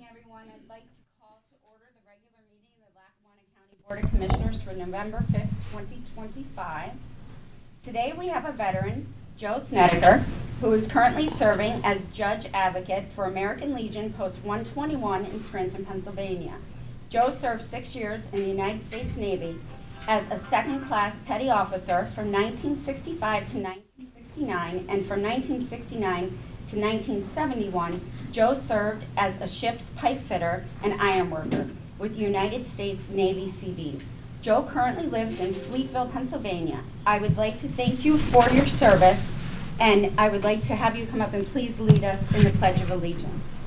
everyone. I'd like to call to order the regular meeting of the Lackawanna County Board of Commissioners for November 5th, 2025. Today we have a veteran, Joe Snedeker, who is currently serving as Judge Advocate for American Legion Post 121 in Scranton, Pennsylvania. Joe served 6 years in the United States Navy as a second-class petty officer from 1965 to 1969, and from 1969 to 1971, Joe served as a ship's pipe fitter and iron worker with the United States Navy Seabees. Joe currently lives in Fleetville, Pennsylvania. I would like to thank you for your service, and I would like to have you come up and please lead us in the Pledge of Allegiance.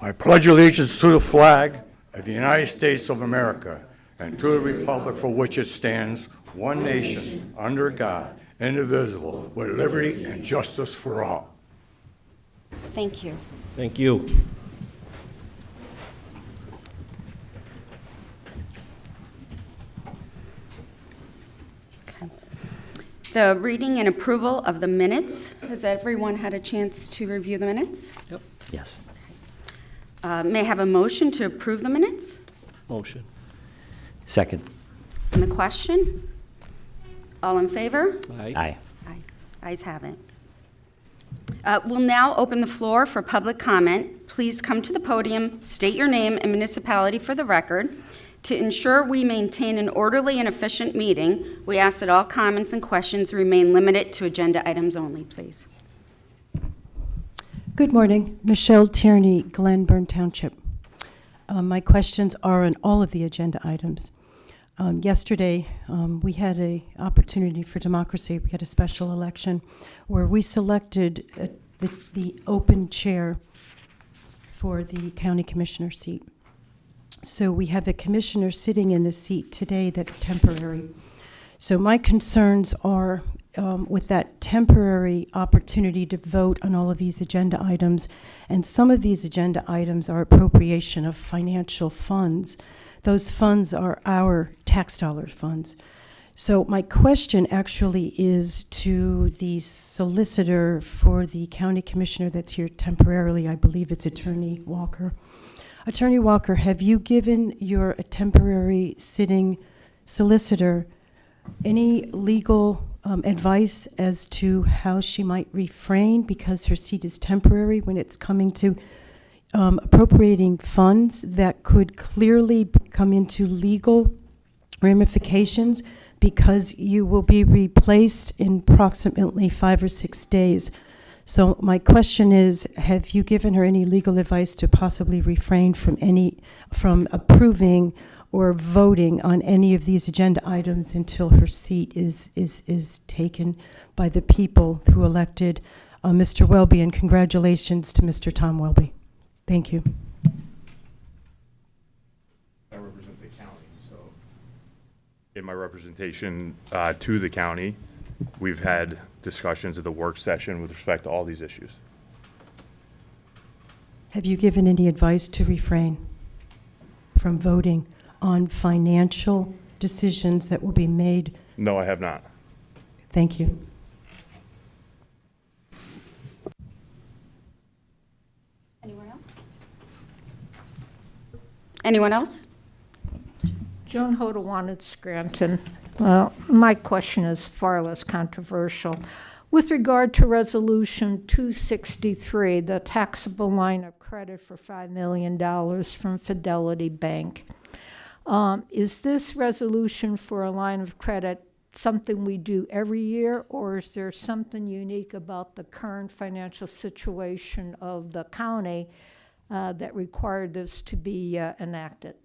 I pledge allegiance to the flag of the United States of America and to the republic for which it stands, one nation, under God, indivisible, with liberty and justice for all. Thank you. Thank you. Okay. The reading and approval of the minutes. Has everyone had a chance to review the minutes? Yep. Yes. May I have a motion to approve the minutes? Motion. Second. On the question? All in favor? Aye. Aye. Ayes have it. We'll now open the floor for public comment. Please come to the podium, state your name and municipality for the record. To ensure we maintain an orderly and efficient meeting, we ask that all comments and questions remain limited to agenda items only, please. Good morning. Michelle Tierney, Glenburn Township. My questions are on all of the agenda items. Yesterday, we had an opportunity for democracy. We had a special election where we selected the open chair for the county commissioner seat. So we have a commissioner sitting in a seat today that's temporary. So my concerns are with that temporary opportunity to vote on all of these agenda items, and some of these agenda items are appropriation of financial funds. Those funds are our tax dollar funds. So my question actually is to the solicitor for the county commissioner that's here temporarily. I believe it's Attorney Walker. Attorney Walker, have you given your temporary sitting solicitor any legal advice as to how she might refrain, because her seat is temporary, when it's coming to appropriating funds that could clearly come into legal ramifications, because you will be replaced in approximately 5 or 6 days? So my question is, have you given her any legal advice to possibly refrain from approving or voting on any of these agenda items until her seat is taken by the people who elected Mr. Welby? And congratulations to Mr. Tom Welby. Thank you. I represent the county, so in my representation to the county, we've had discussions at the work session with respect to all these issues. Have you given any advice to refrain from voting on financial decisions that will be made? No, I have not. Thank you. Anyone else? Anyone else? Joan Hoda wanted Scranton. Well, my question is far less controversial. With regard to Resolution 263, the taxable line of credit for $5 million from Fidelity Bank, is this resolution for a line of credit something we do every year, or is there something unique about the current financial situation of the county that required this to be enacted?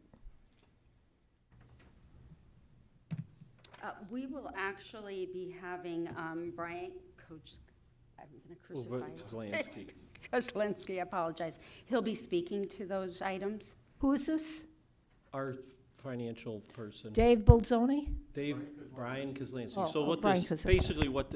We will actually be having Brian Coach. I'm going to crucify him. Kozlinski, I apologize. He'll be speaking to those items. Who is this? Our financial person. Dave Bolzoni? Brian Kozlinski. Oh, So what Brian this, Kozlinski. basically what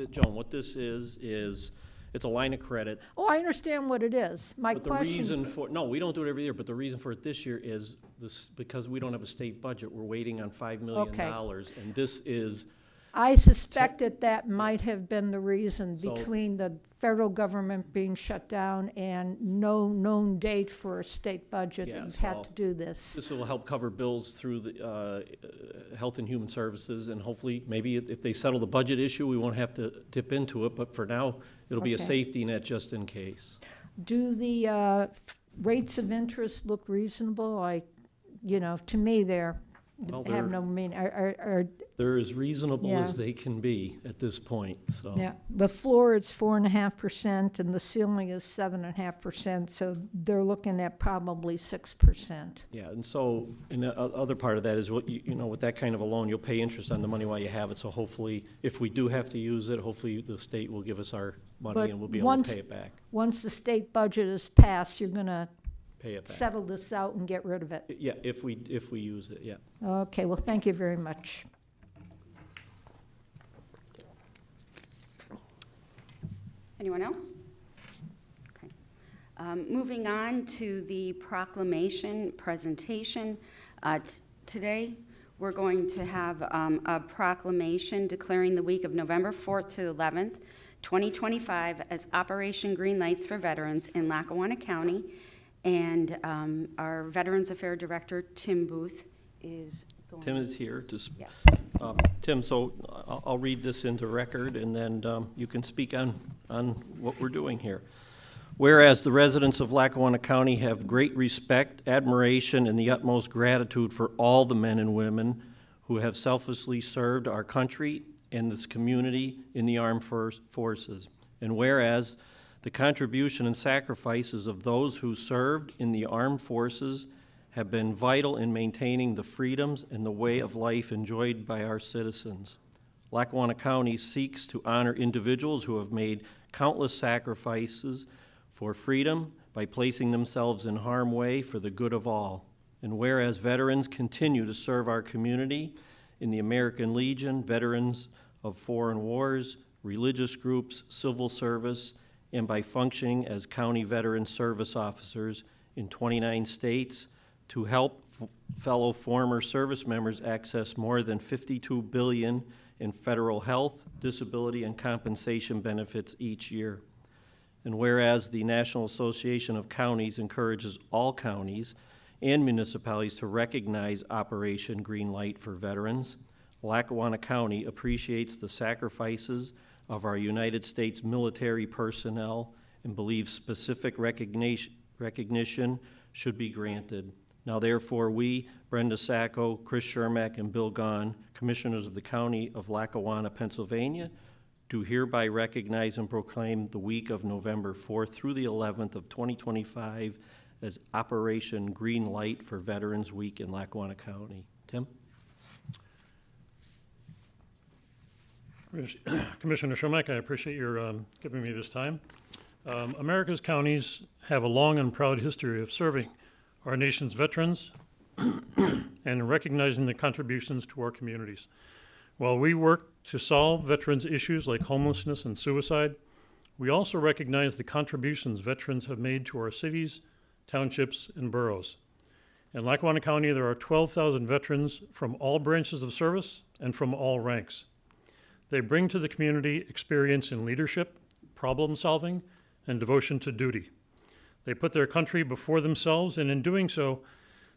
this is It's a line of credit. Oh, I understand what it is. My But the question, reason for, no, we don't do it every year, but the reason for it this year is this, because we don't have a state budget, we're waiting on $5 million. Okay. And this is, I suspected that might have been the reason So- between the federal government being shut down and no known date for a state budget Yeah, that you've had so- to do this. this will help cover bills through the Health and Human Services, and hopefully, maybe if they settle the budget issue, we won't have to dip into it, but for now, it'll be a Okay. safety net just in case. Do the rates of interest look reasonable? To me, they're, Well, have they're- no meaning. They're as reasonable Yeah. as they can be at this point, so. Yeah, the floor is 4.5% and the ceiling is 7.5%, so they're looking at probably 6%. Yeah, and so, and the other part of that is, what you know, with that kind of a loan, you'll pay interest on the money while you have it, so hopefully, if we do have to use it, hopefully the state will give us our money But and we'll be able to once- pay it back, Once the state budget is passed, you're gonna pay it back. settle this out and get rid of it. Yeah, if we use it, yeah. Okay, well, thank you very much. Anyone else? Okay. Moving on to the proclamation presentation. Today, we're going to have a proclamation declaring the week of November 4th to 11th, 2025 as Operation Green Lights for Veterans in Lackawanna County. And our Veterans Affairs Director, Tim Booth, is going. Tim is here to, Yes. Tim, so I'll read this into record, and then you can speak on what we're doing here. Whereas the residents of Lackawanna County have great respect, admiration, and the utmost gratitude for all the men and women who have selflessly served our country and this community in the armed forces. And whereas the contribution and sacrifices of those who served in the armed forces have been vital in maintaining the freedoms and the way of life enjoyed by our citizens. Lackawanna County seeks to honor individuals who have made countless sacrifices for freedom by placing themselves in harm's way for the good of all. And whereas veterans continue to serve our community in the American Legion, veterans of foreign wars, religious groups, civil service, and by functioning as county veteran service officers in 29 states to help fellow former service members access more than $52 billion in federal health, disability, and compensation benefits each year. And whereas the National Association of Counties encourages all counties and municipalities to recognize Operation Green Light for veterans, Lackawanna County appreciates the sacrifices of our United States military personnel and believes specific recognition should be granted. Now therefore, we, Brenda Sacco, Chris Shermack, and Bill Gahn, Commissioners of the County of Lackawanna, Pennsylvania, do hereby recognize and proclaim the week of November 4th through the 11th of 2025 as Operation Green Light for Veterans Week in Lackawanna County. Tim? Commissioner Schumack, I appreciate your giving me this time. America's counties have a long and proud history of serving our nation's veterans and recognizing the contributions to our communities. While we work to solve veterans' issues like homelessness and suicide, we also recognize the contributions veterans have made to our cities, townships, and boroughs. In Lackawanna County, there are 12,000 veterans from all branches of service and from all ranks. They bring to the community experience in leadership, problem solving, and devotion to duty. They put their country before themselves, and in doing so,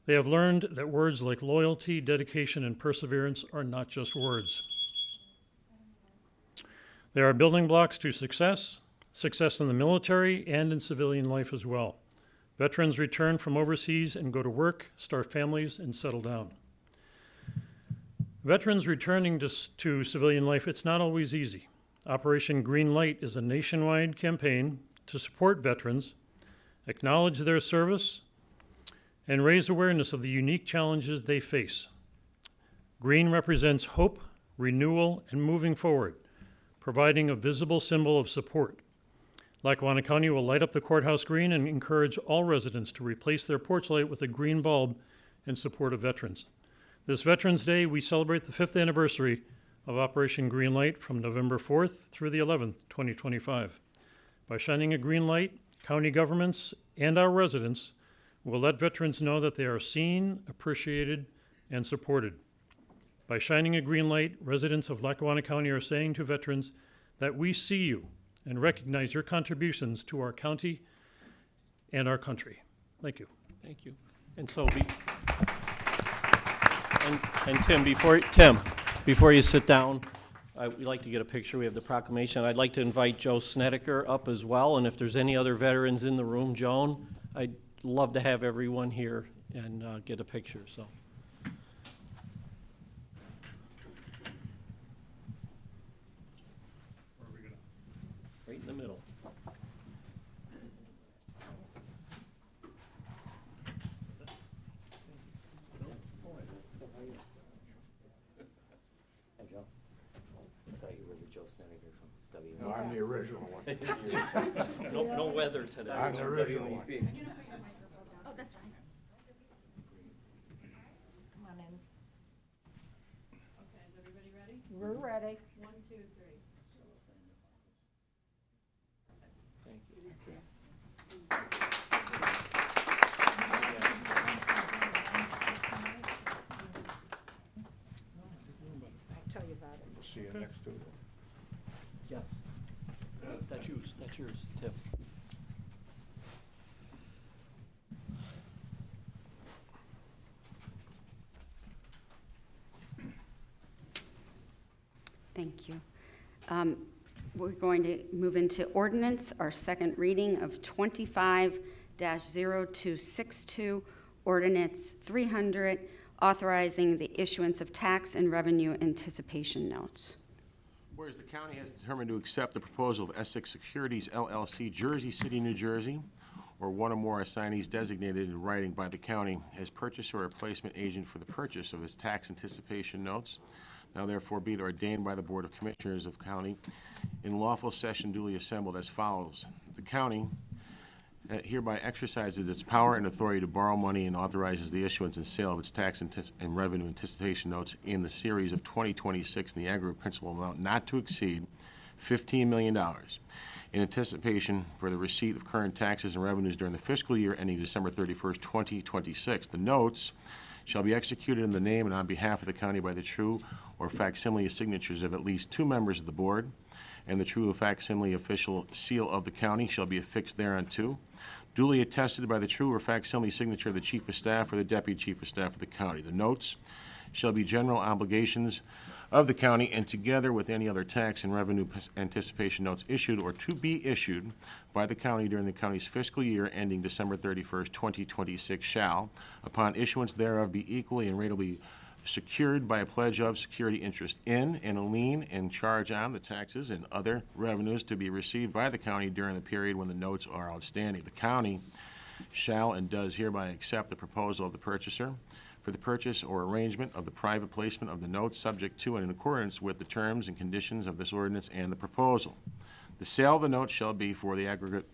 they have learned that words like loyalty, dedication, and perseverance are not just words. They are building blocks to success in the military and in civilian life as well. Veterans return from overseas and go to work, start families, and settle down. Veterans returning to civilian life, it's not always easy. Operation Green Light is a nationwide campaign to support veterans, acknowledge their service, and raise awareness of the unique challenges they face. Green represents hope, renewal, and moving forward, providing a visible symbol of support. Lackawanna County will light up the courthouse green and encourage all residents to replace their porch light with a green bulb in support of veterans. This Veterans Day, we celebrate the 5th anniversary of Operation Green Light from November 4th through the 11th, 2025. By shining a green light, county governments and our residents will let veterans know that they are seen, appreciated, and supported. By shining a green light, residents of Lackawanna County are saying to veterans that we see you and recognize your contributions to our county and our country. Thank you. Thank you. And so, and Tim, before you sit down, we'd like to get a picture. We have the proclamation. I'd like to invite Joe Snedeker up as well, and if there's any other veterans in the room, Joan, I'd love to have everyone here and get a picture, so. Right in the middle. Hey, Joe. I thought you were the Joe Snedeker from WMUP. No, I'm the original one. No weather today. I'm the original one. Oh, that's fine. Come on in. Okay, is everybody ready? We're ready. 1, 2, 3. Thank you. I'll tell you about it. We'll see you next to it. Yes. That's yours, Tim. Thank you. We're going to move into ordinance, our second reading of 25-0262, ordinance 300, authorizing the issuance of tax and revenue anticipation notes. Whereas the county has determined to accept the proposal of Essex Securities LLC, Jersey City, New Jersey, or one or more assignees designated in writing by the county as purchaser or placement agent for the purchase of its tax anticipation notes. Now therefore be it ordained by the Board of Commissioners of County in lawful session duly assembled as follows. The county hereby exercises its power and authority to borrow money and authorizes the issuance and sale of its tax and revenue anticipation notes in the series of 2026 in the aggregate principal amount not to exceed $15 million in anticipation for the receipt of current taxes and revenues during the fiscal year ending December 31st, 2026. The notes shall be executed in the name and on behalf of the county by the true or facsimile signatures of at least 2 members of the board, and the true or facsimile official seal of the county shall be affixed thereunto, duly attested by the true or facsimile signature of the chief of staff or the deputy chief of staff of the county. The notes shall be general obligations of the county, and together with any other tax and revenue anticipation notes issued or to be issued by the county during the county's fiscal year ending December 31st, 2026 shall, upon issuance thereof, be equally and ratably secured by a pledge of security interest in and a lien and charge on the taxes and other revenues to be received by the county during the period when the notes are outstanding. The county shall and does hereby accept the proposal of the purchaser for the purchase or arrangement of the private placement of the notes subject to and in accordance with the terms and conditions of this ordinance and the proposal. The sale of the notes shall be for the aggregate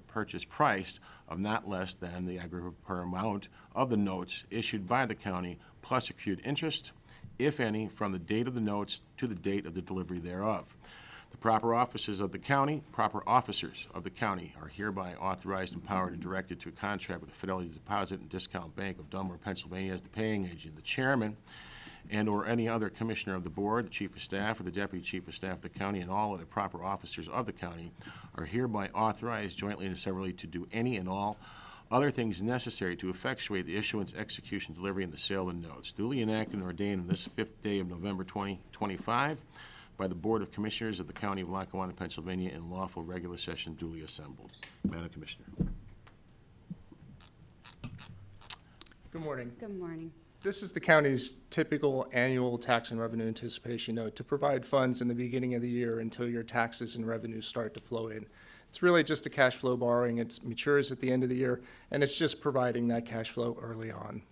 purchase price of not less than the aggregate per amount of the notes issued by the county plus accrued interest, if any, from the date of the notes to the date of the delivery thereof. The proper officers of the county are hereby authorized, empowered, and directed to contract with the Fidelity Deposit and Discount Bank of Dunmore, Pennsylvania as the paying agent. The chairman and/or any other commissioner of the board, the chief of staff, or the deputy chief of staff of the county, and all other proper officers of the county are hereby authorized jointly and severally to do any and all other things necessary to effectuate the issuance, execution, delivery, and the sale of the notes. Duly enacted and ordained on this 5th day of November 2025 by the Board of Commissioners of the County of Lackawanna, Pennsylvania, in lawful regular session duly assembled. Madam Commissioner. Good morning. Good morning. This is the county's typical annual tax and revenue anticipation note to provide funds in the beginning of the year until your taxes and revenues start to flow in. It's really just a cash flow borrowing. It matures at the end of the year, and it's just providing that cash flow early on.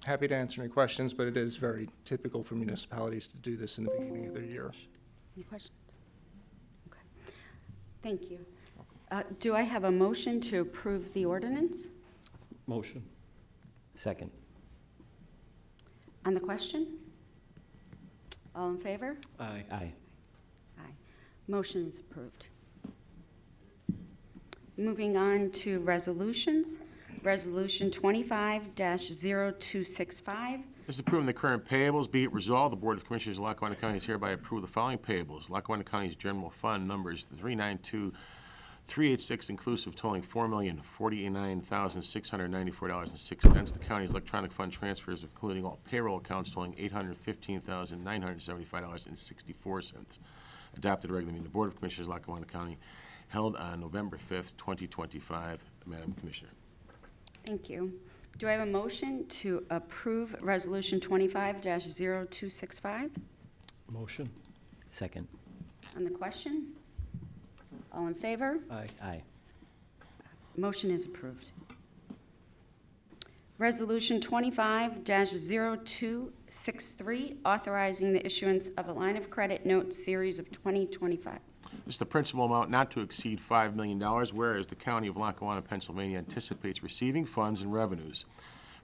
Happy to answer any questions, but it is very typical for municipalities to do this in the beginning of their year. Any questions? Okay. Thank you. Do I have a motion to approve the ordinance? Motion. Second. On the question? All in favor? Aye. Aye. Aye. Motion is approved. Moving on to resolutions. Resolution 25-0265. This is approving the current payables. Be it resolved, the Board of Commissioners of Lackawanna County is hereby approve the following payables. Lackawanna County's General Fund numbers 392-386 inclusive totaling $4,049,694.06. The county's electronic fund transfers, including all payroll accounts, totaling $815,975.64. Adopted regular meeting of the Board of Commissioners of Lackawanna County held on November 5th, 2025. Madam Commissioner. Thank you. Do I have a motion to approve Resolution 25-0265? Motion. Second. On the question? All in favor? Aye. Aye. Motion is approved. Resolution 25-0263, authorizing the issuance of a line of credit note series of 2025. This is the principal amount not to exceed $5 million, whereas the County of Lackawanna, Pennsylvania anticipates receiving funds and revenues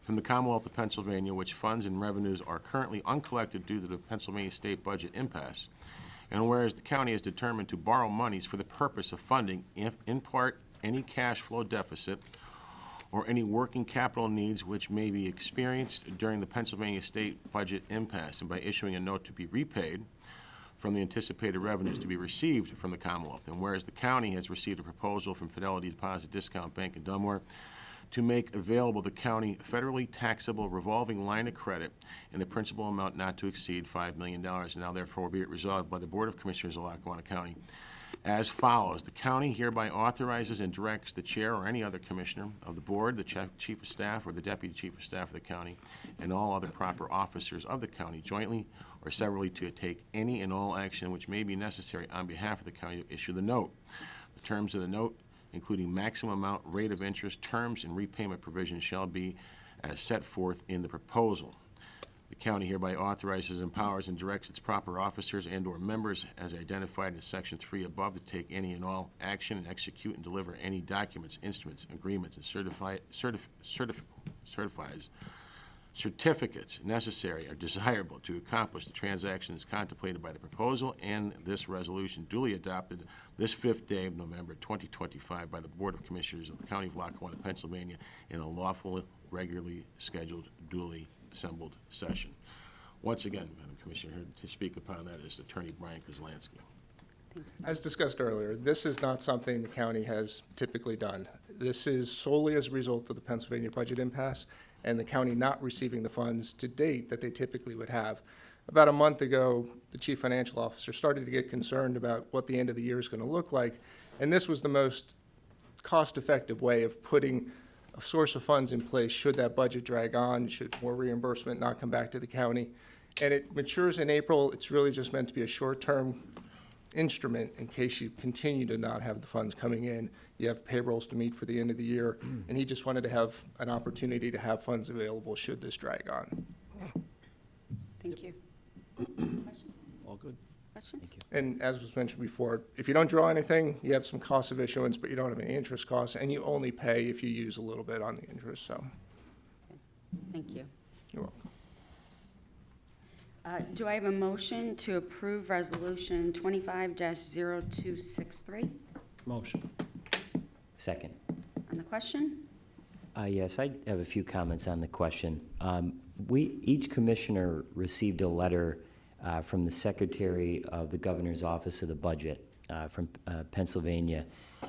from the Commonwealth of Pennsylvania, which funds and revenues are currently uncollected due to the Pennsylvania state budget impasse. And whereas the county is determined to borrow monies for the purpose of funding, if in part, any cash flow deficit or any working capital needs which may be experienced during the Pennsylvania state budget impasse, and by issuing a note to be repaid from the anticipated revenues to be received from the Commonwealth. And whereas the county has received a proposal from Fidelity Deposit Discount Bank in Dunmore to make available the county federally taxable revolving line of credit in the principal amount not to exceed $5 million. Now therefore be it resolved by the Board of Commissioners of Lackawanna County as follows. The county hereby authorizes and directs the chair or any other commissioner of the board, the chief of staff, or the deputy chief of staff of the county, and all other proper officers of the county jointly or severally to take any and all action which may be necessary on behalf of the county to issue the note. The terms of the note, including maximum amount, rate of interest, terms, and repayment provisions, shall be as set forth in the proposal. The county hereby authorizes, empowers, and directs its proper officers and/or members as identified in Section 3 above to take any and all action and execute and deliver any documents, instruments, agreements, and certificates necessary or desirable to accomplish the transactions contemplated by the proposal and this resolution duly adopted this 5th day of November 2025 by the Board of Commissioners of the County of Lackawanna, Pennsylvania, in a lawful, regularly scheduled, duly assembled session. Once again, Madam Commissioner, here to speak upon that is Attorney Brian Kozlansky. As discussed earlier, this is not something the county has typically done. This is solely as a result of the Pennsylvania budget impasse and the county not receiving the funds to date that they typically would have. About a month ago, the chief financial officer started to get concerned about what the end of the year is going to look like, and this was the most cost-effective way of putting a source of funds in place should that budget drag on, should more reimbursement not come back to the county. And it matures in April. It's really just meant to be a short-term instrument in case you continue to not have the funds coming in. You have payrolls to meet for the end of the year, and he just wanted to have an opportunity to have funds available should this drag on. Thank you. Question? All good. Questions? Thank you. And as was mentioned before, if you don't draw anything, you have some costs of issuance, but you don't have any interest costs, and you only pay if you use a little bit on the interest, so Thank you. you're welcome. Do I have a motion to approve Resolution 25-0263? Motion. Second. On the question? Yes, I have a few comments on the question. Each commissioner received a letter from the Secretary of the Governor's Office of the Budget from Pennsylvania,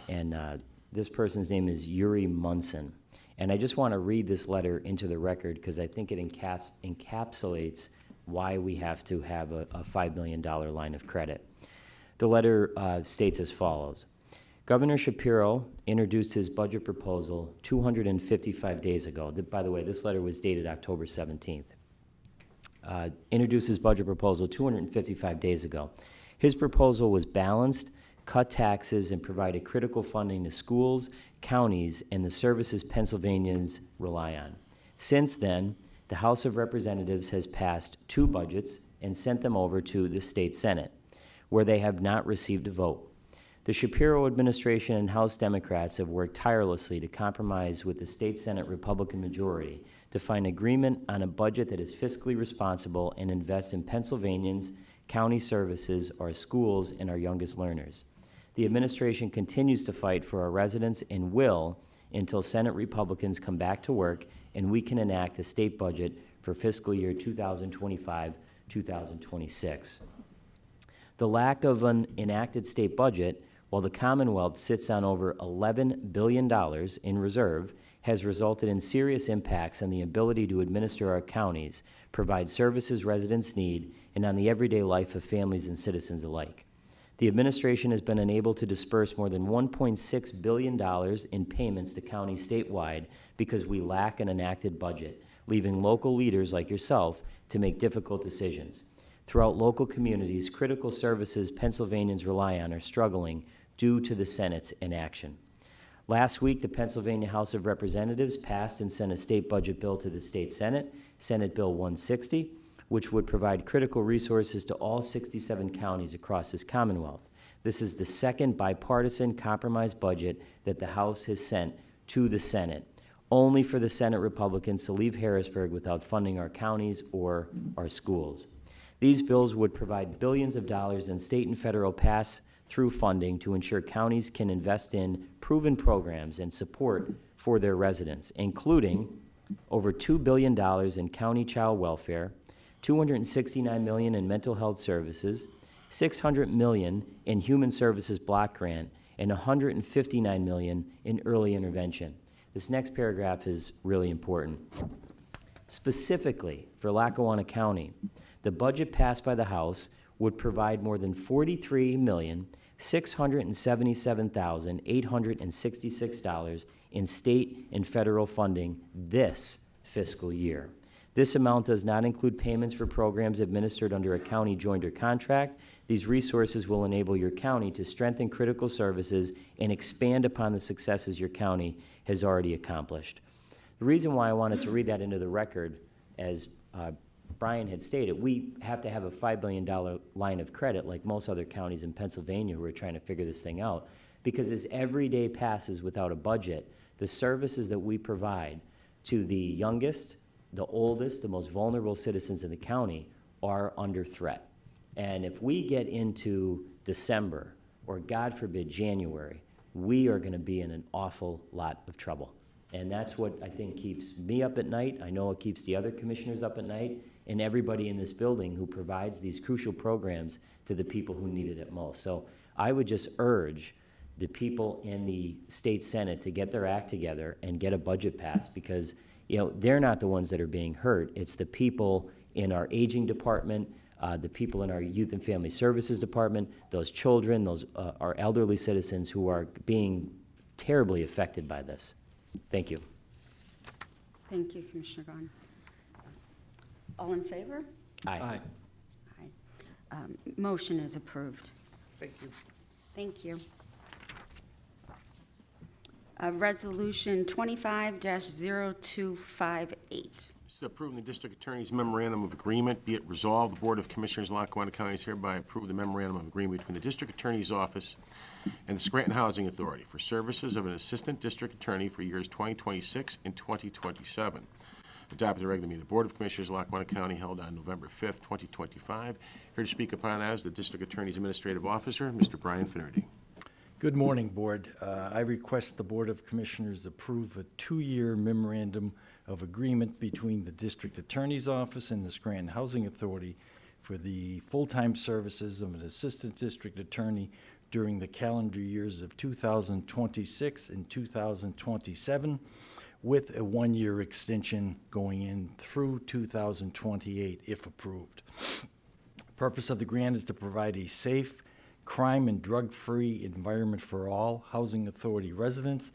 and this person's name is Yuri Munson. And I just want to read this letter into the record because I think it encapsulates why we have to have a $5 million line of credit. The letter states as follows. Governor Shapiro introduced his budget proposal 255 days ago. By the way, this letter was dated October 17th. Introduced his budget proposal 255 days ago. His proposal was balanced, cut taxes, and provided critical funding to schools, counties, and the services Pennsylvanians rely on. Since then, the House of Representatives has passed 2 budgets and sent them over to the state Senate, where they have not received a vote. The Shapiro administration and House Democrats have worked tirelessly to compromise with the state Senate Republican majority to find agreement on a budget that is fiscally responsible and invests in Pennsylvanians, county services, our schools, and our youngest learners. The administration continues to fight for our residents and will until Senate Republicans come back to work and we can enact a state budget for fiscal year 2025-2026. The lack of an enacted state budget, while the Commonwealth sits on over $11 billion in reserve, has resulted in serious impacts on the ability to administer our counties, provide services residents need, and on the everyday life of families and citizens alike. The administration has been unable to disperse more than $1.6 billion in payments to counties statewide because we lack an enacted budget, leaving local leaders like yourself to make difficult decisions. Throughout local communities, critical services Pennsylvanians rely on are struggling due to the Senate's inaction. Last week, the Pennsylvania House of Representatives passed and sent a state budget bill to the state Senate, Senate Bill 160, which would provide critical resources to all 67 counties across this Commonwealth. This is the second bipartisan compromise budget that the House has sent to the Senate, only for the Senate Republicans to leave Harrisburg without funding our counties or our schools. These bills would provide billions of dollars in state and federal pass-through funding to ensure counties can invest in proven programs and support for their residents, including over $2 billion in county child welfare, $269 million in mental health services, $600 million in human services block grant, and $159 million in early intervention. This next paragraph is really important. Specifically for Lackawanna County, the budget passed by the House would provide more than $43,677,866 in state and federal funding this fiscal year. This amount does not include payments for programs administered under a county joinder contract. These resources will enable your county to strengthen critical services and expand upon the successes your county has already accomplished. The reason why I wanted to read that into the record, as Brian had stated, we have to have a $5 billion line of credit like most other counties in Pennsylvania who are trying to figure this thing out, because as every day passes without a budget, the services that we provide to the youngest, the oldest, the most vulnerable citizens in the county are under threat. And if we get into December, or God forbid, January, we are going to be in an awful lot of trouble. And that's what I think keeps me up at night. I know it keeps the other commissioners up at night, and everybody in this building who provides these crucial programs to the people who need it at most. So I would just urge the people in the state Senate to get their act together and get a budget passed, because they're not the ones that are being hurt. It's the people in our aging department, the people in our youth and family services department, those children, those our elderly citizens who are being terribly affected by this. Thank you. Thank you, Commissioner Gahn. All in favor? Aye. Aye. Motion is approved. Thank you. Thank you. Resolution 25-0258. This is approving the district attorney's memorandum of agreement. Be it resolved, the Board of Commissioners of Lackawanna County is hereby approve the memorandum of agreement between the district attorney's office and the Scranton Housing Authority for services of an assistant district attorney for years 2026 and 2027. Adopted the regular meeting of the Board of Commissioners of Lackawanna County held on November 5th, 2025. Here to speak upon that is the district attorney's administrative officer, Mr. Brian Finnerty. Good morning, Board. I request the Board of Commissioners approve a 2-year memorandum of agreement between the District Attorney's Office and the Scranton Housing Authority for the full-time services of an Assistant District Attorney during the calendar years of 2026 and 2027, with a 1-year extension going in through 2028 if approved. The purpose of the grant is to provide a safe, crime and drug-free environment for all housing authority residents,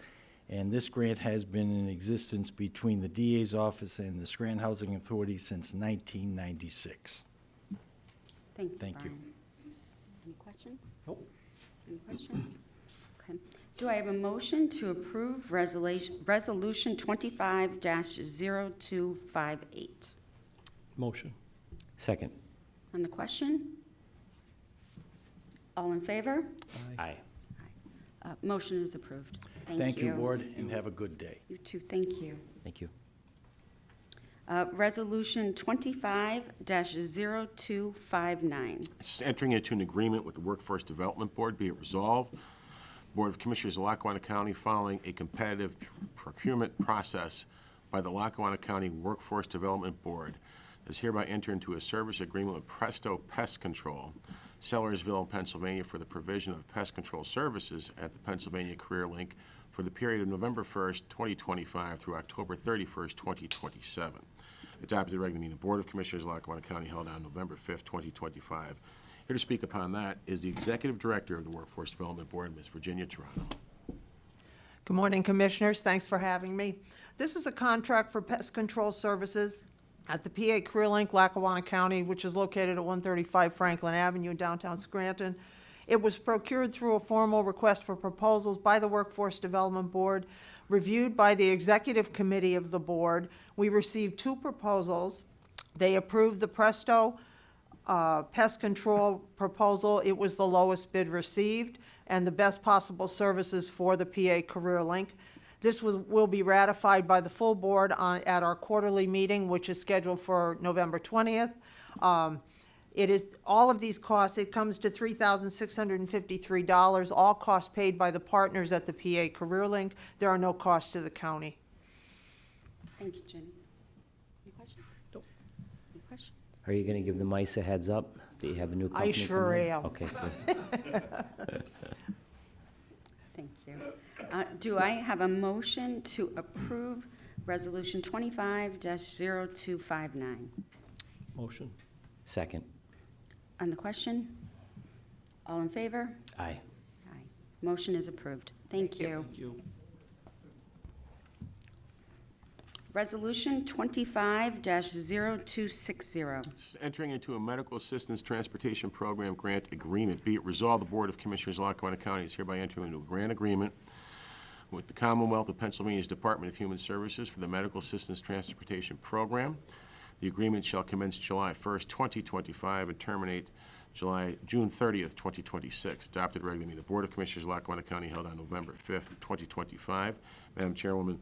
and this grant has been in existence between the DA's office and the Scranton Housing Authority since 1996. Thank you, Thank you. Brian. Any questions? Nope. Any questions? Okay. Do I have a motion to approve Resolution 25-0258? Motion. Second. On the question? All in favor? Aye. Motion is approved. Thank you, Board, and have a good day. You too, thank you. Thank you. Resolution 25-0259. This is entering into an agreement with the Workforce Development Board. Be it resolved, Board of Commissioners of Lackawanna County, following a competitive procurement process by the Lackawanna County Workforce Development Board, does hereby enter into a service agreement with Presto Pest Control, Sellersville, Pennsylvania, for the provision of pest control services at the Pennsylvania Career Link for the period of November 1st, 2025 through October 31st, 2027. Adopted regular meeting of the Board of Commissioners of Lackawanna County held on November 5th, 2025. Here to speak upon that is the Executive Director of the Workforce Development Board, Ms. Virginia Toronto. Good morning, Commissioners. Thanks for having me. This is a contract for pest control services at the PA Career Link, Lackawanna County, which is located at 135 Franklin Avenue in downtown Scranton. It was procured through a formal request for proposals by the Workforce Development Board, reviewed by the Executive Committee of the Board. We received 2 proposals. They approved the Presto pest control proposal. It was the lowest bid received and the best possible services for the PA Career Link. This will be ratified by the full board at our quarterly meeting, which is scheduled for November 20th. It is all of these costs. It comes to $3,653, all costs paid by the partners at the PA Career Link. There are no costs to the county. Thank you, Jenny. Any questions? Nope. Any questions? Are you going to give the mice a heads up that you have a new company? I sure coming in? am. Okay, good. Thank you. Do I have a motion to approve Resolution 25-0259? Motion. Second. On the question? All in favor? Aye. Aye. Motion is approved. Thank you. Thank you. Resolution 25-0260. This is entering into a medical assistance transportation program grant agreement. Be it resolved, the Board of Commissioners of Lackawanna County is hereby entering into a grant agreement with the Commonwealth of Pennsylvania's Department of Human Services for the Medical Assistance Transportation Program. The agreement shall commence July 1st, 2025 and terminate June 30th, 2026. Adopted regular meeting of the Board of Commissioners of Lackawanna County held on November 5th, 2025. Madam Chairwoman,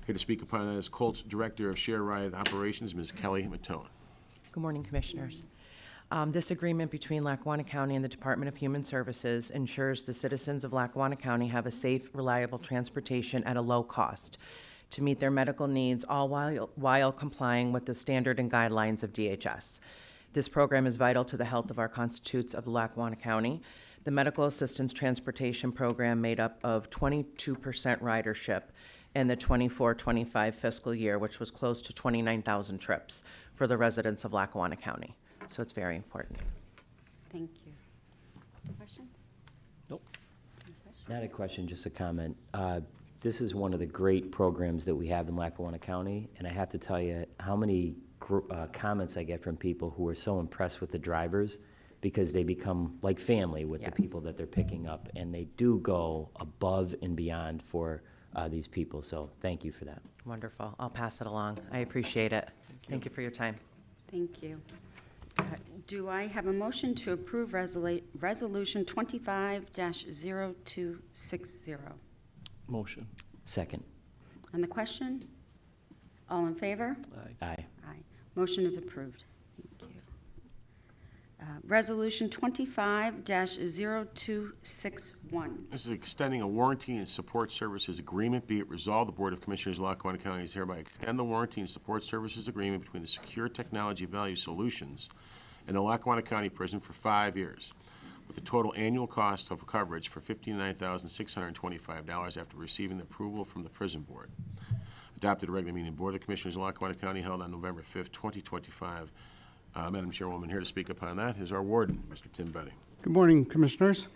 here to speak upon that is Colt's Director of Share Ride Operations, Ms. Kelly Matone. Good morning, Commissioners. This agreement between Lackawanna County and the Department of Human Services ensures the citizens of Lackawanna County have a safe, reliable transportation at a low cost to meet their medical needs, all while complying with the standard and guidelines of DHS. This program is vital to the health of our constituents of Lackawanna County. The Medical Assistance Transportation Program made up of 22% ridership in the 24-25 fiscal year, which was close to 29,000 trips for the residents of Lackawanna County. So it's very important. Thank you. Questions? Nope. Any questions? Not a question, just a comment. This is one of the great programs that we have in Lackawanna County, and I have to tell you how many comments I get from people who are so impressed with the drivers because they become like family with the people that they're picking up, and they do go above and beyond for these people, so thank you for that. Wonderful. I'll pass it along. I appreciate it. Thank you for your time. Thank you. Do I have a motion to approve Resolution 25-0260? Motion. Second. On the question? All in favor? Aye. Aye. Aye. Motion is approved. Thank you. Resolution 25-0261. This is extending a warranty and support services agreement. Be it resolved, the Board of Commissioners of Lackawanna County is hereby extend the warranty and support services agreement between the Secure Technology Value Solutions and the Lackawanna County Prison for 5 years, with a total annual cost of coverage for $59,625 after receiving the approval from the Prison Board. Adopted a regular meeting of the Board of Commissioners of Lackawanna County held on November 5th, 2025. Madam Chairwoman, here to speak upon that is our warden, Mr. Tim Betty. Good morning, Commissioners.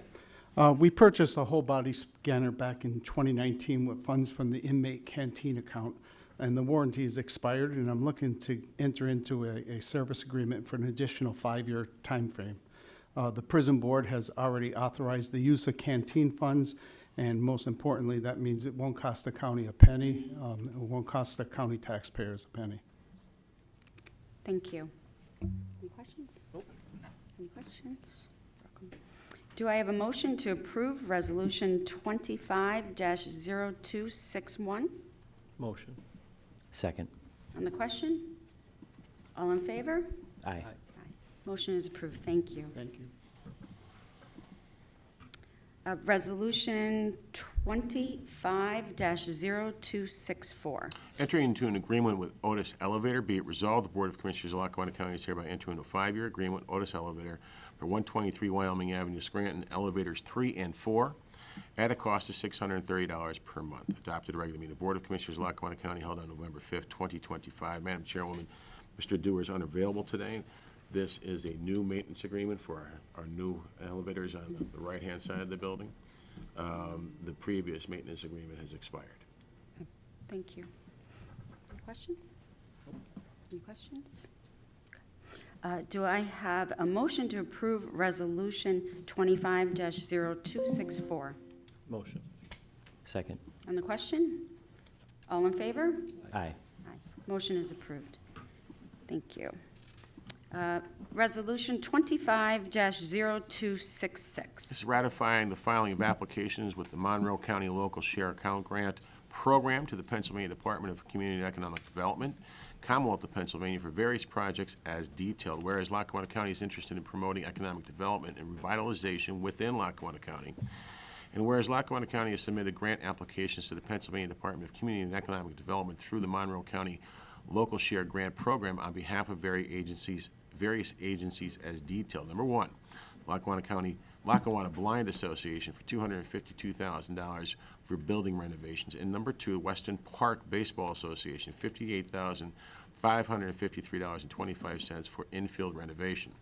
We purchased a whole body scanner back in 2019 with funds from the inmate canteen account, and the warranty is expired, and I'm looking to enter into a service agreement for an additional 5-year time frame. The prison board has already authorized the use of canteen funds, and most importantly, that means it won't cost the county a penny. It won't cost the county taxpayers a penny. Thank you. Any questions? Nope. Any questions? Do I have a motion to approve Resolution 25-0261? Motion. Second. On the question? All in favor? Aye. Aye. Motion is approved. Thank you. Thank you. Resolution 25-0264. Entering into an agreement with Otis Elevator, be it resolved, the Board of Commissioners of Lackawanna County is hereby entering into a 5-year agreement with Otis Elevator for 123 Wyoming Avenue, Scranton, elevators 3 and 4, at a cost of $630 per month. Adopted at regular meeting. The Board of Commissioners of Lackawanna County held on November 5th, 2025. Madam Chairwoman, Mr. Dewar is unavailable today. This is a new maintenance agreement for our new elevators on the right-hand side of the building. The previous maintenance agreement has expired. Thank you. Any questions? Any questions? Do I have a motion to approve Resolution 25-0264? Motion. Second. On the question? All in favor? Aye. Aye. Motion is approved. Thank you. Resolution 25-0266. This is ratifying the filing of applications with the Monroe County Local Share Account Grant Program to the Pennsylvania Department of Community and Economic Development, Commonwealth of Pennsylvania, for various projects as detailed. Whereas Lackawanna County is interested in promoting economic development and revitalization within Lackawanna County, and whereas Lackawanna County has submitted grant applications to the Pennsylvania Department of Community and Economic Development through the Monroe County Local Share Grant Program on behalf of various agencies as detailed. Number one, Lackawanna Blind Association for $252,000 for building renovations. And number two, Western Park Baseball Association, $58,553.25 for infield renovation.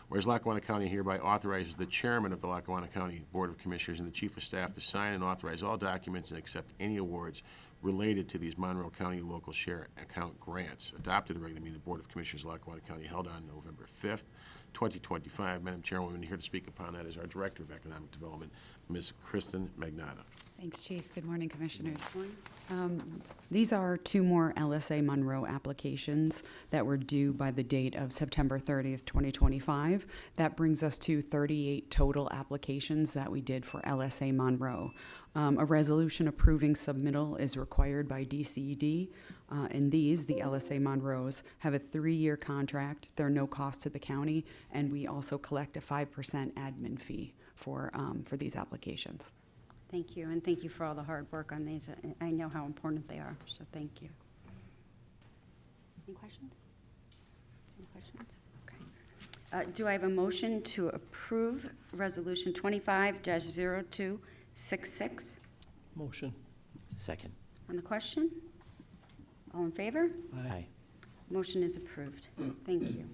Whereas Lackawanna County hereby authorizes the chairman of the Lackawanna County Board of Commissioners and the chief of staff to sign and authorize all documents and accept any awards related to these Monroe County Local Share Account grants. Adopted at the regular meeting of the Board of Commissioners of Lackawanna County held on November 5th, 2025. Madam Chairwoman, here to speak upon that is our Director of Economic Development, Ms. Kristen Magnata. Thanks, Chief. Good morning, Commissioners. These are 2 more LSA Monroe applications that were due by the date of September 30th, 2025. That brings us to 38 total applications that we did for LSA Monroe. A resolution approving submittal is required by DCED. And these, the LSA Monroes, have a 3-year contract. They're no cost to the county, and we also collect a 5% admin fee for these applications. Thank you, and thank you for all the hard work on these. I know how important they are, so thank you. Any questions? Any questions? Okay. Do I have a motion to approve Resolution 25-0266? Motion. Second. On the question? All in favor? Aye. Motion is approved. Thank you.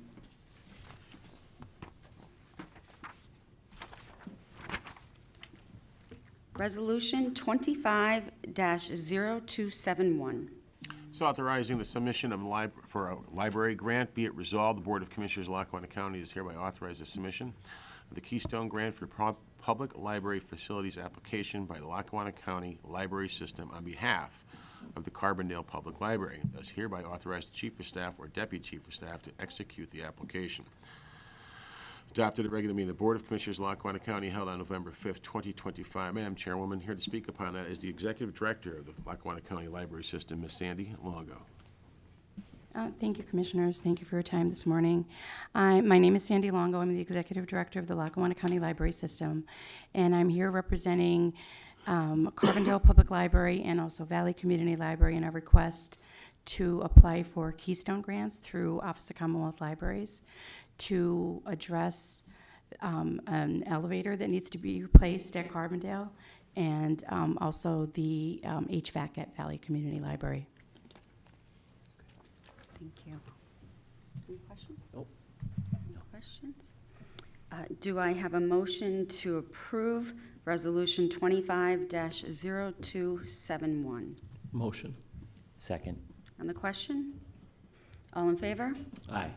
Resolution 25-0271. It's authorizing the submission of for a library grant. Be it resolved, the Board of Commissioners of Lackawanna County is hereby authorized the submission of the Keystone Grant for Public Library Facilities application by the Lackawanna County Library System on behalf of the Carbondale Public Library. Thus hereby authorize the Chief of Staff or Deputy Chief of Staff to execute the application. Adopted at regular meeting of the Board of Commissioners of Lackawanna County held on November 5th, 2025. Madam Chairwoman, here to speak upon that is the Executive Director of the Lackawanna County Library System, Ms. Sandy Longo. Thank you, Commissioners. Thank you for your time this morning. My name is Sandy Longo. I'm the Executive Director of the Lackawanna County Library System, and I'm here representing Carbondale Public Library and also Valley Community Library in a request to apply for Keystone grants through Office of Commonwealth Libraries to address an elevator that needs to be replaced at Carbondale and also the HVAC at Valley Community Library. Thank you. Any questions? Nope. No questions? Do I have a motion to approve Resolution 25-0271? Motion. Second. On the question? All in favor? Aye.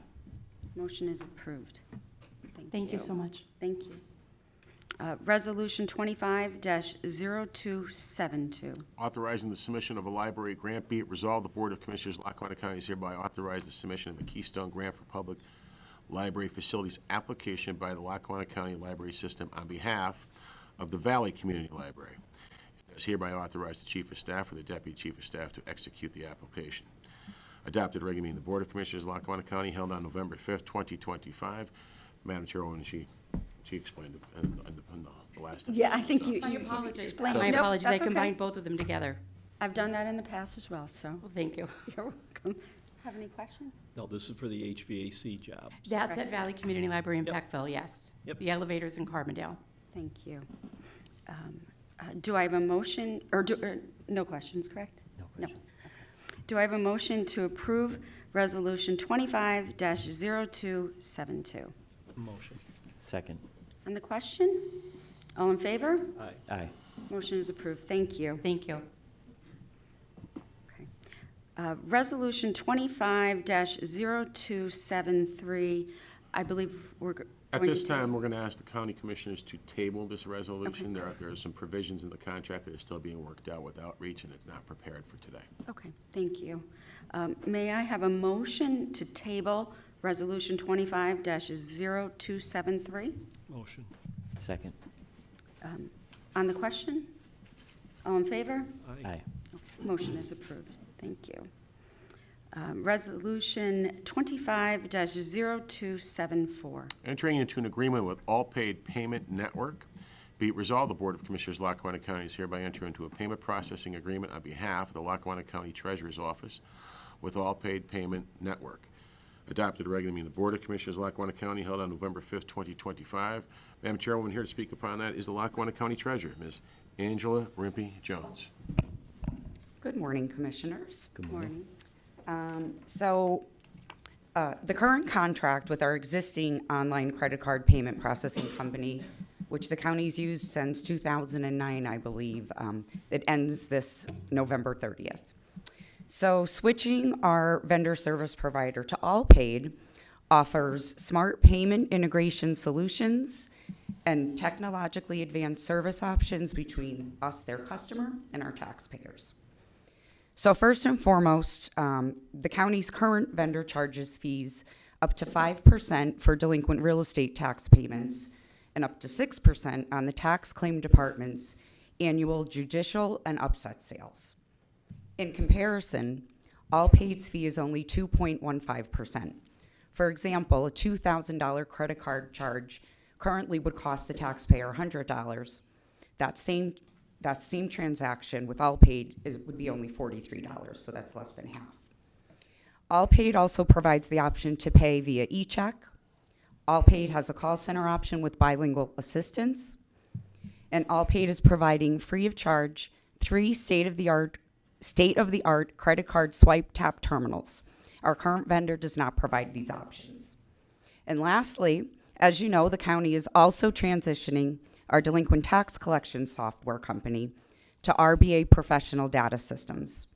Motion is approved. Thank you so much. Thank you. Resolution 25-0272. Authorizing the submission of a library grant. Be it resolved, the Board of Commissioners of Lackawanna County is hereby authorized the submission of a Keystone Grant for Public Library Facilities application by the Lackawanna County Library System on behalf of the Valley Community Library. It is hereby authorized the Chief of Staff or the Deputy Chief of Staff to execute the application. Adopted regular meeting of the Board of Commissioners, Lackawanna County, held on November 5th, 2025. Madam Chairwoman, she explained it in the last. Yeah, I think you. My you apologies. explained. My Nope, apologies. I that's okay. combined both of them together. I've done that in the past as well, so. Well, thank you. You're welcome. Have any questions? No, this is for the HVAC job. That's at Valley Community Library in Peckville, yes. Yep. The elevators in Carbondale. Thank you. Do I have a motion, or no questions, correct? No question. No. Okay. Do I have a motion to approve Resolution 25-0272? Motion. Second. On the question? All in favor? Aye. Aye. Motion is approved. Thank you. Thank you. Okay. Resolution 25-0273, I believe we're going At to this do- time, we're going to ask the county commissioners to table this resolution. There are some provisions in the contract that are still being worked out with outreach, and it's not prepared for today. Okay, thank you. May I have a motion to table Resolution 25-0273? Motion. Second. On the question? All in favor? Aye. Motion is approved. Thank you. Resolution 25-0274. Entering into an agreement with All Paid Payment Network. Be it resolved, the Board of Commissioners, Lackawanna County is hereby enter into a payment processing agreement on behalf of the Lackawanna County Treasurer's Office with All Paid Payment Network. Adopted regular meeting of the Board of Commissioners, Lackawanna County, held on November 5th, 2025. Madam Chairwoman, here to speak upon that is the Lackawanna County Treasurer, Ms. Angela Rimpey Jones. Good morning, Commissioners. Good morning. The current contract with our existing online credit card payment processing company, which the county's used since 2009, I believe, it ends this November 30th. So switching our vendor service provider to All Paid offers smart payment integration solutions and technologically advanced service options between us, their customer, and our taxpayers. So first and foremost, the county's current vendor charges fees up to 5% for delinquent real estate tax payments and up to 6% on the tax claim department's annual judicial and upset sales. In comparison, All Paid's fee is only 2.15%. For example, a $2,000 credit card charge currently would cost the taxpayer $100. That same transaction with All Paid would be only $43, so that's less than half. All Paid also provides the option to pay via e-check. All Paid has a call center option with bilingual assistance. And All Paid is providing free of charge 3 state-of-the-art credit card swipe tap terminals. Our current vendor does not provide these options. And lastly, as you know, the county is also transitioning our delinquent tax collection software company to RBA Professional Data Systems.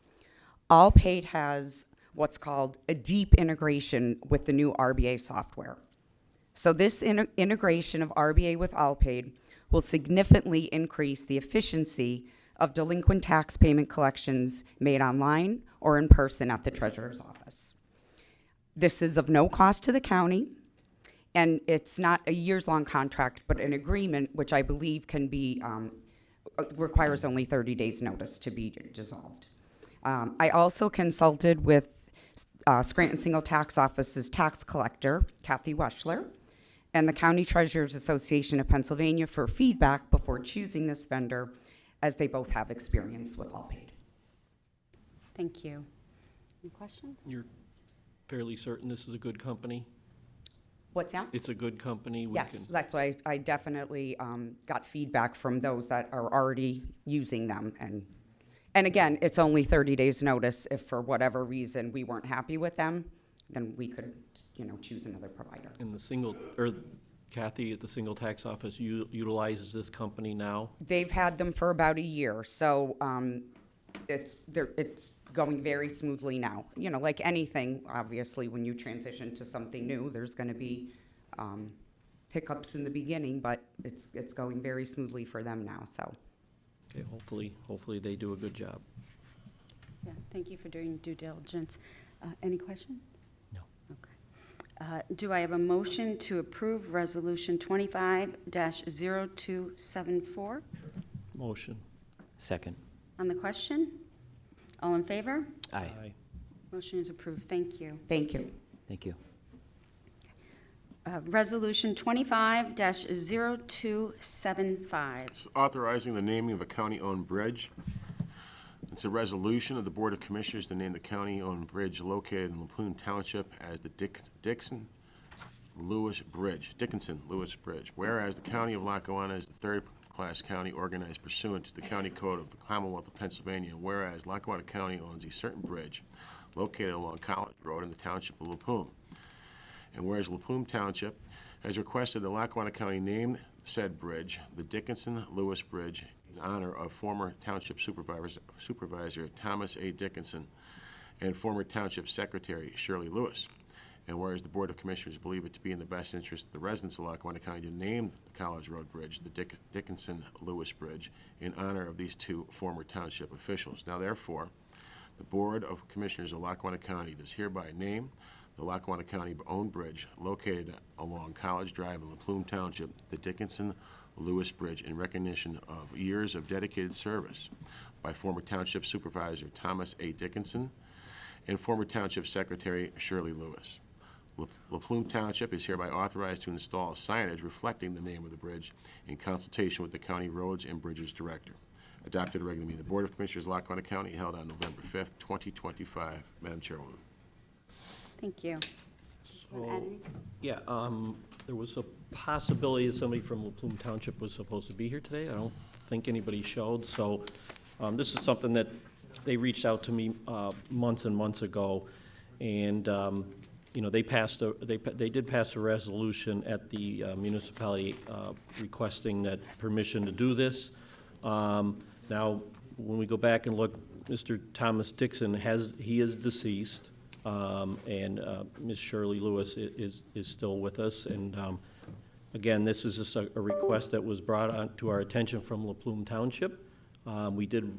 All Paid has what's called a deep integration with the new RBA software. So this integration of RBA with All Paid will significantly increase the efficiency of delinquent tax payment collections made online or in person at the Treasurer's Office. This is of no cost to the county, and it's not a years-long contract, but an agreement which I believe can be, requires only 30 days' notice to be dissolved. I also consulted with Scranton Single Tax Office's tax collector, Kathy Weschler, and the County Treasurers Association of Pennsylvania for feedback before choosing this vendor, as they both have experience with All Paid. Thank you. Any questions? You're fairly certain this is a good company? What's that? It's a good company? Yes, that's why I definitely got feedback from those that are already using them. And again, it's only 30 days' notice. If for whatever reason we weren't happy with them, then we could, choose another provider. And Kathy at the Single Tax Office utilizes this company now? They've had them for about a year, so it's going very smoothly now. Like anything, obviously, when you transition to something new, there's going to be hiccups in the beginning, but it's going very smoothly for them now. So, okay, hopefully they do a good job. Yeah, thank you for doing due diligence. Any questions? No. Okay. Do I have a motion to approve Resolution 25-0274? Motion. Second. On the question? All in favor? Aye. Motion is approved. Thank you. Thank you. Thank you. Resolution 25-0275. It's authorizing the naming of a county-owned bridge. It's a resolution of the Board of Commissioners to name the county-owned bridge located in Lapoon Township as the Dickinson Lewis Bridge. Whereas the County of Lackawanna is the third-class county organized pursuant to the County Code of the Commonwealth of Pennsylvania, and whereas Lackawanna County owns a certain bridge located along College Road in the Township of Lapoon. And whereas Lapoon Township has requested the Lackawanna County name said bridge the Dickinson Lewis Bridge in honor of former Township Supervisor Thomas A. Dickinson and former Township Secretary Shirley Lewis. And whereas the Board of Commissioners believe it to be in the best interest of the residents of Lackawanna County to name the College Road Bridge the Dickinson Lewis Bridge in honor of these two former township officials. Now therefore, the Board of Commissioners of Lackawanna County does hereby name the Lackawanna County-owned bridge located along College Drive in Lapoon Township, the Dickinson Lewis Bridge, in recognition of years of dedicated service by former Township Supervisor Thomas A. Dickinson and former Township Secretary Shirley Lewis. Lapoon Township is hereby authorized to install signage reflecting the name of the bridge in consultation with the County Roads and Bridges Director. Adopted at a regular meeting of the Board of Commissioners of Lackawanna County held on November 5th, 2025. Madam Chairwoman. Thank you. Wanna add anything? Yeah, there was a possibility that somebody from Lapoon Township was supposed to be here today. I don't think anybody showed, so this is something that they reached out to me months and months ago, and you know, they did pass a resolution at the municipality requesting that permission to do this. Now, when we go back and look, Mr. Thomas Dixon he is deceased. And Ms. Shirley Lewis is still with us. And again, this is just a request that was brought on to our attention from Lapoon Township. We did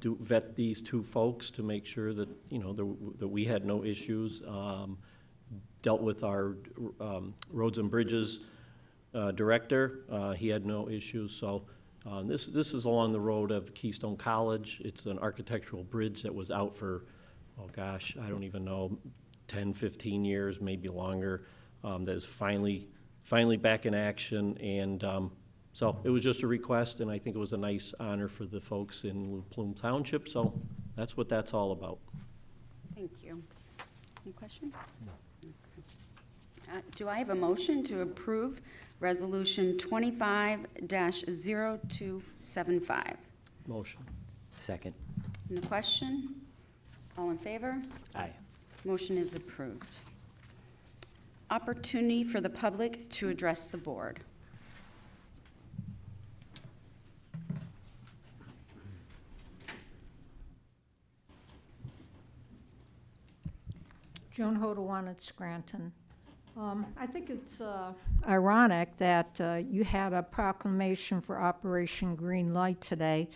vet these two folks to make sure that, you know, that we had no issues. Dealt with our Roads and Bridges director. He had no issues. So this is along the road of Keystone College. It's an architectural bridge that was out for, oh gosh, I don't even know, 10, 15 years, maybe longer, that is finally back in action. And so it was just a request, and I think it was a nice honor for the folks in Lapoon Township. So that's what that's all about. Thank you. Any questions? No. Okay. Do I have a motion to approve Resolution 25-0275? Motion. Second. And the question? All in favor? Aye. Motion is approved. Opportunity for the public to address the board. Joan Hodawan, Scranton. I think it's ironic that you had a proclamation for Operation Green Light today,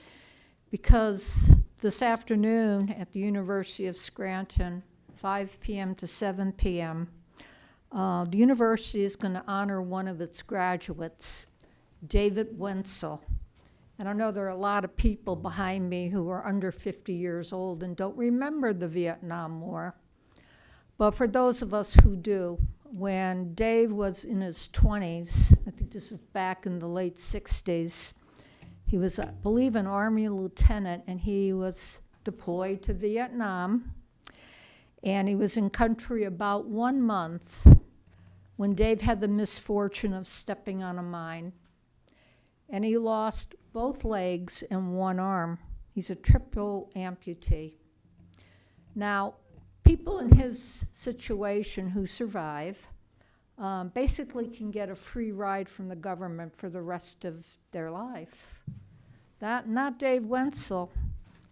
because this afternoon at the University of Scranton, 5 p.m. to 7 p.m., the university is going to honor one of its graduates, David Wenzel. And I know there are a lot of people behind me who are under 50 years old and don't remember the Vietnam War. But for those of us who do, when Dave was in his 20s, I think this is back in the late 60s, he was, I believe, an Army lieutenant, and he was deployed to Vietnam. And he was in country about 1 month when Dave had the misfortune of stepping on a mine. And he lost both legs and one arm. He's a triple amputee. Now, people in his situation who survive basically can get a free ride from the government for the rest of their life. Not Dave Wenzel.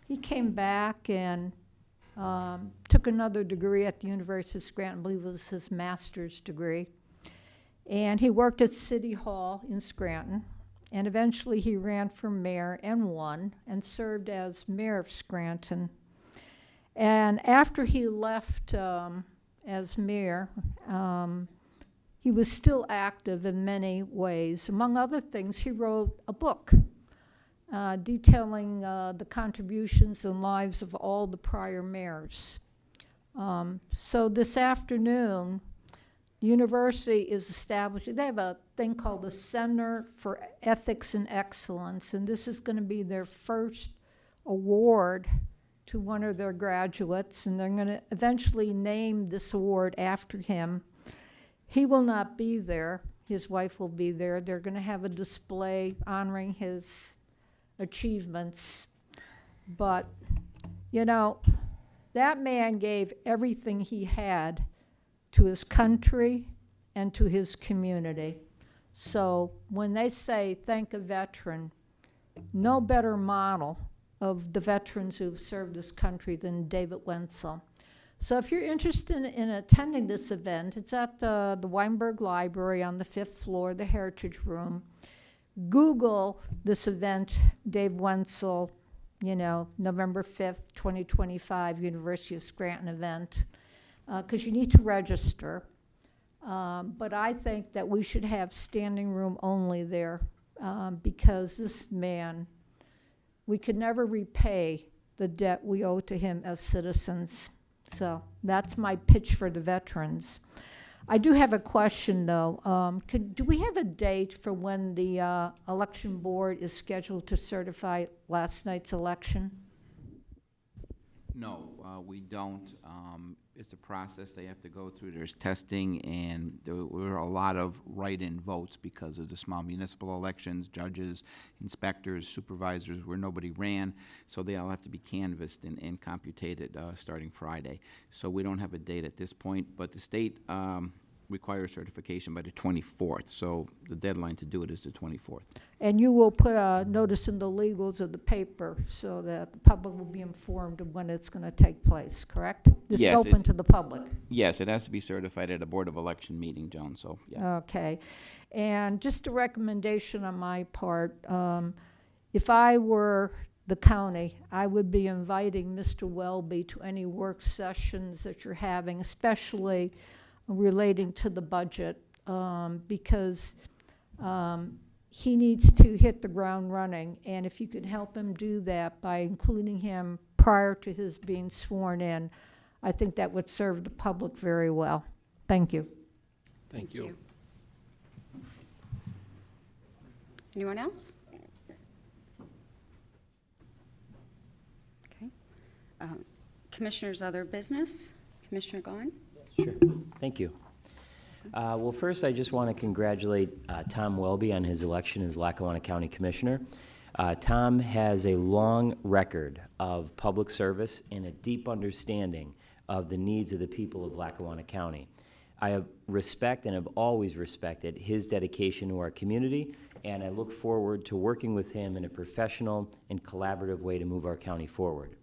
He came back and took another degree at the University of Scranton. I believe it was his master's degree. And he worked at City Hall in Scranton. And eventually he ran for mayor and won and served as mayor of Scranton. And after he left as mayor, he was still active in many ways. Among other things, he wrote a book detailing the contributions and lives of all the prior mayors. So this afternoon, the university is establishing, they have a thing called the Center for Ethics and Excellence, and this is going to be their first award to one of their graduates, and they're going to eventually name this award after him. He will not be there. His wife will be there. They're going to have a display honoring his achievements. But, you know, that man gave everything he had to his country and to his community. So when they say thank a veteran, no better model of the veterans who've served this country than David Wenzel. So if you're interested in attending this event, it's at the Weinberg Library on the 5th floor, the Heritage Room. Google this event, Dave Wenzel, you know, November 5th, 2025, University of Scranton event, because you need to register. But I think that we should have standing room only there because this man, we could never repay the debt we owe to him as citizens. So that's my pitch for the veterans. I do have a question, though. Do we have a date for when the election board is scheduled to certify last night's election? No, we don't. It's a process they have to go through. There's testing, and there were a lot of write-in votes because of the small municipal elections, judges, inspectors, supervisors, where nobody ran. So they all have to be canvassed and computed starting Friday. So we don't have a date at this point, but the state requires certification by the 24th. So the deadline to do it is the 24th. And you will put a notice in the legals of the paper so that the public will be informed of when it's going to take place, correct? This Yes, is open to the public. Yes, it has to be certified at a Board of Election meeting, Joan, so, yeah. Okay. And just a recommendation on my part, if I were the county, I would be inviting Mr. Welby to any work sessions that you're having, especially relating to the budget, because he needs to hit the ground running. And if you could help him do that by including him prior to his being sworn in, I think that would serve the public very well. Thank you. Thank you. Anyone else? Okay. Commissioners, other business? Commissioner Gahn? Sure. Thank you. Well, first, I just want to congratulate Tom Welby on his election as Lackawanna County Commissioner. Tom has a long record of public service and a deep understanding of the needs of the people of Lackawanna County. I have respect and have always respected his dedication to our community, and I look forward to working with him in a professional and collaborative way to move our county forward.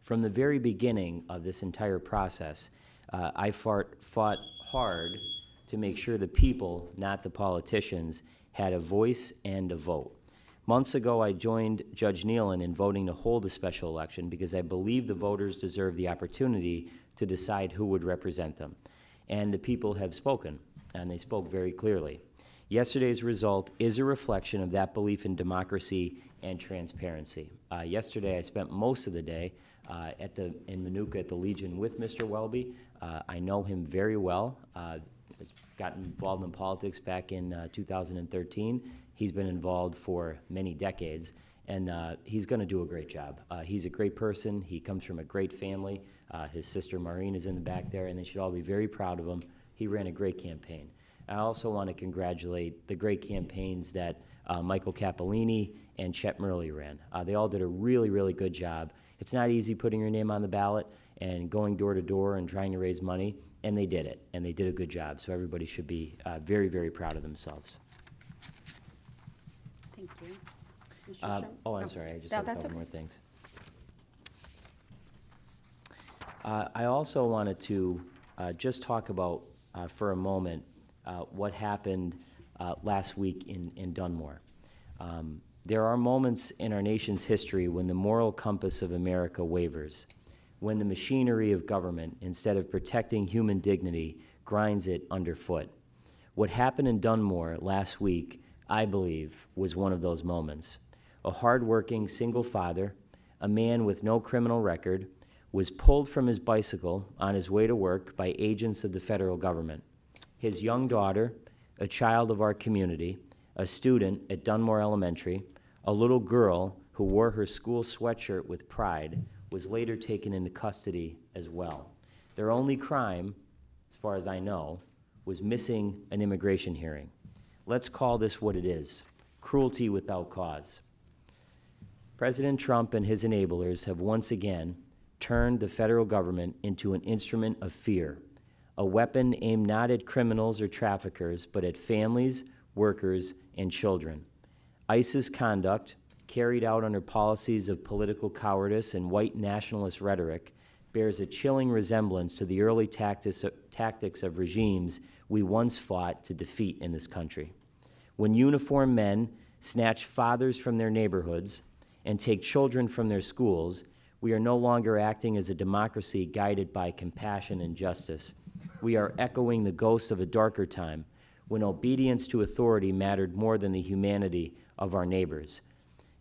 From the very beginning of this entire process, I fought hard to make sure the people, not the politicians, had a voice and a vote. Months ago, I joined Judge Nealon in voting to hold a special election because I believe the voters deserve the opportunity to decide who would represent them. And the people have spoken, and they spoke very clearly. Yesterday's result is a reflection of that belief in democracy and transparency. Yesterday, I spent most of the day in Manuka at the Legion with Mr. Welby. I know him very well. Got involved in politics back in 2013. He's been involved for many decades, and he's going to do a great job. He's a great person. He comes from a great family. His sister Maureen is in the back there, and they should all be very proud of him. He ran a great campaign. I also want to congratulate the great campaigns that Michael Capolini and Chet Murley ran. They all did a really, really good job. It's not easy putting your name on the ballot and going door to door and trying to raise money, and they did it, and they did a good job. So everybody should be very, very proud of themselves. Thank you. I'm sorry, I just have a that's couple okay. more things. I also wanted to just talk about, for a moment, what happened last week in Dunmore. There are moments in our nation's history when the moral compass of America wavers, when the machinery of government, instead of protecting human dignity, grinds it underfoot. What happened in Dunmore last week, I believe, was one of those moments. A hardworking single father, a man with no criminal record, was pulled from his bicycle on his way to work by agents of the federal government. His young daughter, a child of our community, a student at Dunmore Elementary, a little girl who wore her school sweatshirt with pride, was later taken into custody as well. Their only crime, as far as I know, was missing an immigration hearing. Let's call this what it is: cruelty without cause. President Trump and his enablers have once again turned the federal government into an instrument of fear, a weapon aimed not at criminals or traffickers, but at families, workers, and children. ICE's conduct, carried out under policies of political cowardice and white nationalist rhetoric, bears a chilling resemblance to the early tactics of regimes we once fought to defeat in this country. When uniformed men snatch fathers from their neighborhoods and take children from their schools, we are no longer acting as a democracy guided by compassion and justice. We are echoing the ghosts of a darker time when obedience to authority mattered more than the humanity of our neighbors.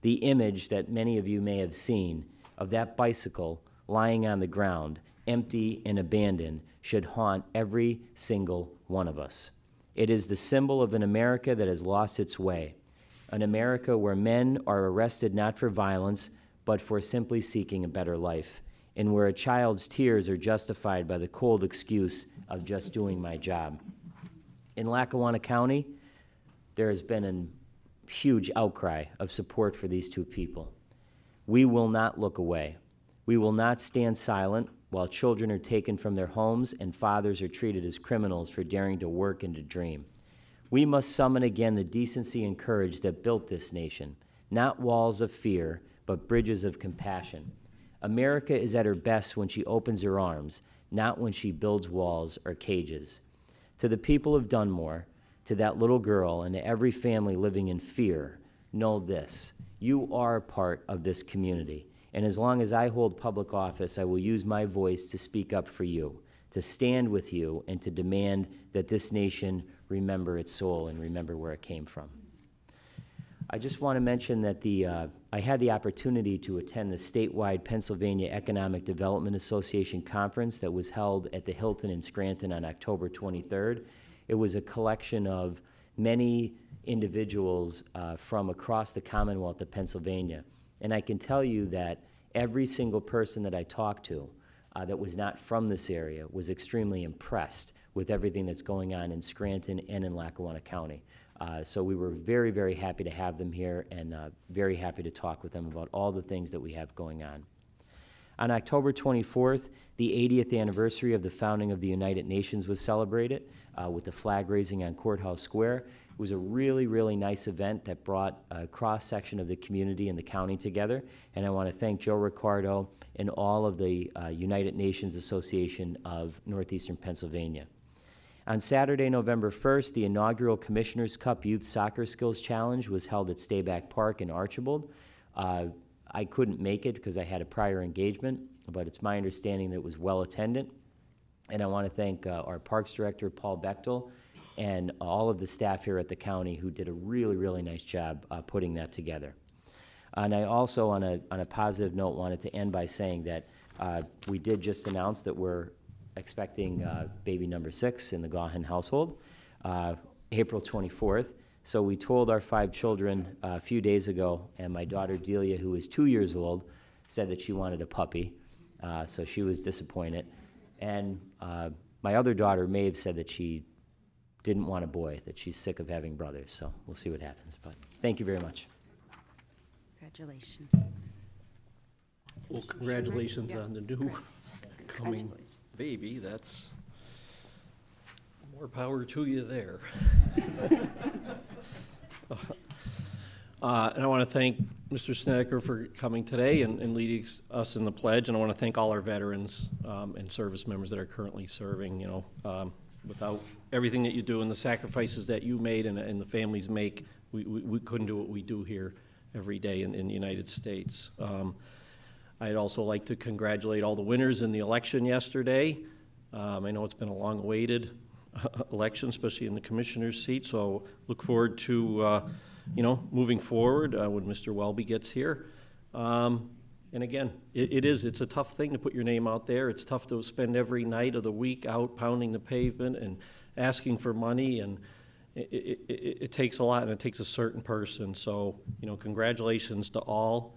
The image that many of you may have seen of that bicycle lying on the ground, empty and abandoned, should haunt every single one of us. It is the symbol of an America that has lost its way, an America where men are arrested not for violence, but for simply seeking a better life, and where a child's tears are justified by the cold excuse of just doing my job. In Lackawanna County, there has been a huge outcry of support for these two people. We will not look away. We will not stand silent while children are taken from their homes and fathers are treated as criminals for daring to work and to dream. We must summon again the decency and courage that built this nation, not walls of fear, but bridges of compassion. America is at her best when she opens her arms, not when she builds walls or cages. To the people of Dunmore, to that little girl, and to every family living in fear, know this: you are part of this community. And as long as I hold public office, I will use my voice to speak up for you, to stand with you, and to demand that this nation remember its soul and remember where it came from. I just want to mention that I had the opportunity to attend the statewide Pennsylvania Economic Development Association conference that was held at the Hilton in Scranton on October 23rd. It was a collection of many individuals from across the Commonwealth of Pennsylvania. And I can tell you that every single person that I talked to that was not from this area was extremely impressed with everything that's going on in Scranton and in Lackawanna County. So we were very, very happy to have them here and very happy to talk with them about all the things that we have going on. On October 24th, the 80th anniversary of the founding of the United Nations was celebrated with the flag raising on Courthouse Square. It was a really, really nice event that brought a cross-section of the community and the county together, and I want to thank Joe Ricardo and all of the United Nations Association of Northeastern Pennsylvania. On Saturday, November 1st, the inaugural Commissioners Cup Youth Soccer Skills Challenge was held at Stayback Park in Archibald. I couldn't make it because I had a prior engagement, but it's my understanding that it was well attended. And I want to thank our Parks Director, Paul Bechtel, and all of the staff here at the county who did a really, really nice job putting that together. And I also, on a positive note, wanted to end by saying that we did just announce that we're expecting baby number 6 in the Gaughan household, April 24th. So we told our 5 children a few days ago, and my daughter Delia, who is 2 years old, said that she wanted a puppy, so she was disappointed. And my other daughter, Maeve, said that she didn't want a boy, that she's sick of having brothers, so we'll see what happens. But thank you very much. Congratulations. Well, congratulations on the new coming baby. That's more power to you there. And I want to thank Mr. Snedeker for coming today and leading us in the pledge, and I want to thank all our veterans and service members that are currently serving. You know, without everything that you do and the sacrifices that you made and the families make, we couldn't do what we do here every day in the United States. I'd also like to congratulate all the winners in the election yesterday. I know it's been a long-awaited election, especially in the commissioner's seat, so look forward to, you know, moving forward when Mr. Welby gets here. And again, it's a tough thing to put your name out there. It's tough to spend every night of the week out pounding the pavement and asking for money, and it takes a lot, and it takes a certain person. So, congratulations to all,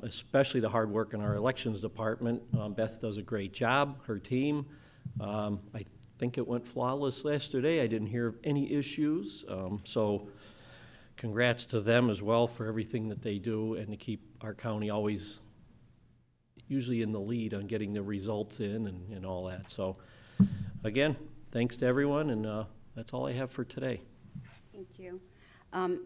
especially the hard work in our elections department. Beth does a great job, her team. I think it went flawless yesterday. I didn't hear of any issues. So congrats to them as well for everything that they do and to keep our county always usually in the lead on getting the results in and all that. So again, thanks to everyone, and that's all I have for today. Thank you.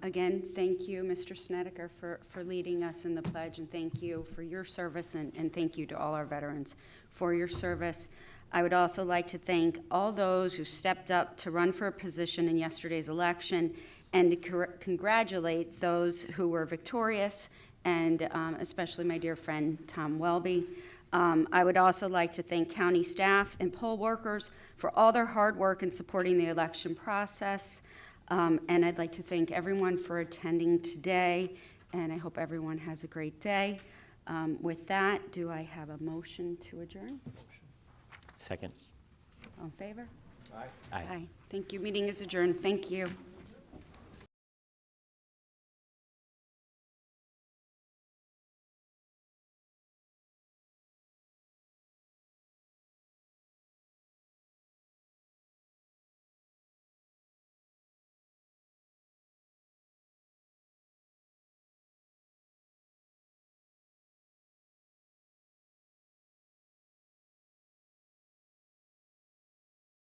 Again, thank you, Mr. Snedeker, for leading us in the pledge, and thank you for your service, and thank you to all our veterans for your service. I would also like to thank all those who stepped up to run for a position in yesterday's election, and to congratulate those who were victorious, and especially my dear friend Tom Welby. I would also like to thank county staff and poll workers for all their hard work in supporting the election process. And I'd like to thank everyone for attending today, and I hope everyone has a great day. With that, do I have a motion to adjourn? Second. All in favor? Aye. Aye. Thank you. Meeting is adjourned. Thank you.